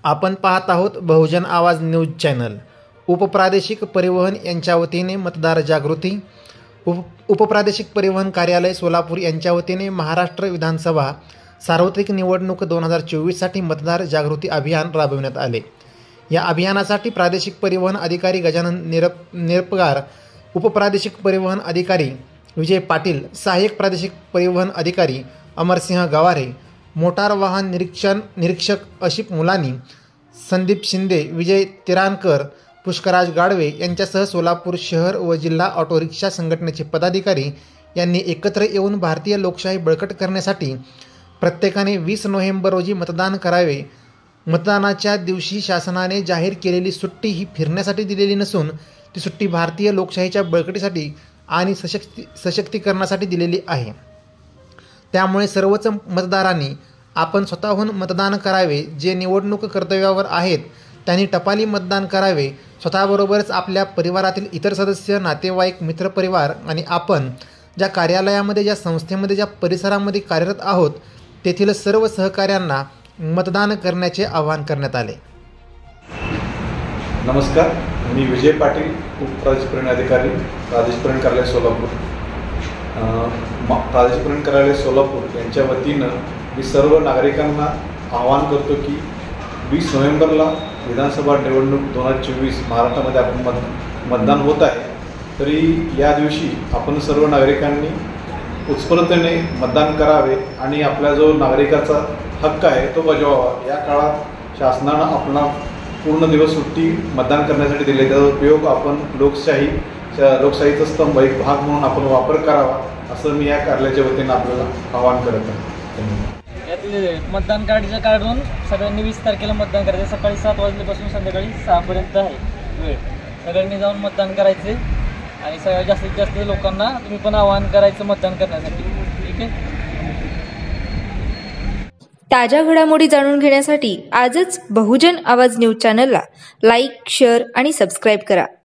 आपण पाहत आहोत बहुजन आवाज न्यूज चॅनल। उपप्रादेशिक परिवहन यांच्या वतीने मतदार जागृती। उपप्रादेशिक परिवहन कार्यालय सोलापूर यांच्या वतीने महाराष्ट्र विधानसभा सार्वत्रिक निवडणूक 2024 साठी मतदार जागृती अभियान राबविण्यात आले। या अभियानासाठी प्रादेशिक परिवहन अधिकारी गजानन निरपगार, उपप्रादेशिक परिवहन अधिकारी विजय पाटील, सहाय्यक प्रादेशिक परिवहन अधिकारी अमरसिंह गवारे, मोटार वाहन निरीक्षक अशिप मुलानी, संदीप शिंदे, विजय तिरानकर, पुष्कराज गाडवे यांच्यासह सोलापूर शहर व जिल्हा ऑटो रिक्षा संघटनेचे पदाधिकारी यांनी एकत्र येऊन भारतीय लोकशाही बळकट करण्यासाठी प्रत्येकाने 20 नोव्हेंबर रोजी मतदान करावे। मतदानाच्या दिवशी शासनाने जाहीर केलेली सुट्टी ही फिरण्यासाठी दिलेली नसून ती सुट्टी भारतीय लोकशाहीच्या बळकटीसाठी आणि सशक्तीकरणासाठी दिलेली आहे। त्यामुळे सर्वच मतदारांनी आपण स्वतःहून मतदान करावे। जे निवडणूक कर्तव्यावर आहेत त्यांनी टपाली मतदान करावे। स्वतःबरोबरच आपल्या परिवारातील इतर सदस्य, नातेवाईक, मित्रपरिवार आणि आपण ज्या कार्यालयामध्ये, ज्या संस्थेमध्ये, ज्या परिसरामध्ये कार्यरत आहोत तेथील सर्व सहकाऱ्यांना मतदान करण्याचे आवाहन करण्यात आले। नमस्कार, मी विजय पाटील, उपप्रादेशिक परिवहन अधिकारी, प्रादेशिक परिवहन कार्यालय सोलापूर। प्रादेशिक परिवहन कार्यालय सोलापूर यांच्या वतीनं मी सर्व नागरिकांना आवाहन करतो की 20 नोव्हेंबरला विधानसभा निवडणूक 2024 महाराष्ट्रामध्ये आपण मतदान होत आहे। तरी या दिवशी आपण सर्व नागरिकांनी उत्स्फूर्तपणे मतदान करावे आणि आपला जो नागरिकाचा हक्क आहे तो बजावावा। या काळात शासनानं आपला पूर्ण दिवस सुट्टी मतदान करण्यासाठी दिली, त्याचा उपयोग आपण लोकशाहीचा स्तंभ एक भाग म्हणून आपण वापर करावा, असं मी या कार्यालयाच्या वतीनं आपल्याला आवाहन करत आहे। यातले मतदान कार्डचं काढून सगळ्यांनी 20 तारखेला मतदान करायचं। सकाळी 7 वाजल्यापासून संध्याकाळी 6 पर्यंत आहे वेळ। सगळ्यांनी जाऊन मतदान करायचे आणि सगळ्यात जास्तीत जास्त लोकांना तुम्ही पण आवाहन करायचं मतदान करण्यासाठी। ठीक आहे। ताज्या घडामोडी जाणून घेण्यासाठी आजच बहुजन आवाज न्यूज चॅनलला लाईक, शेअर आणि सबस्क्राईब करा।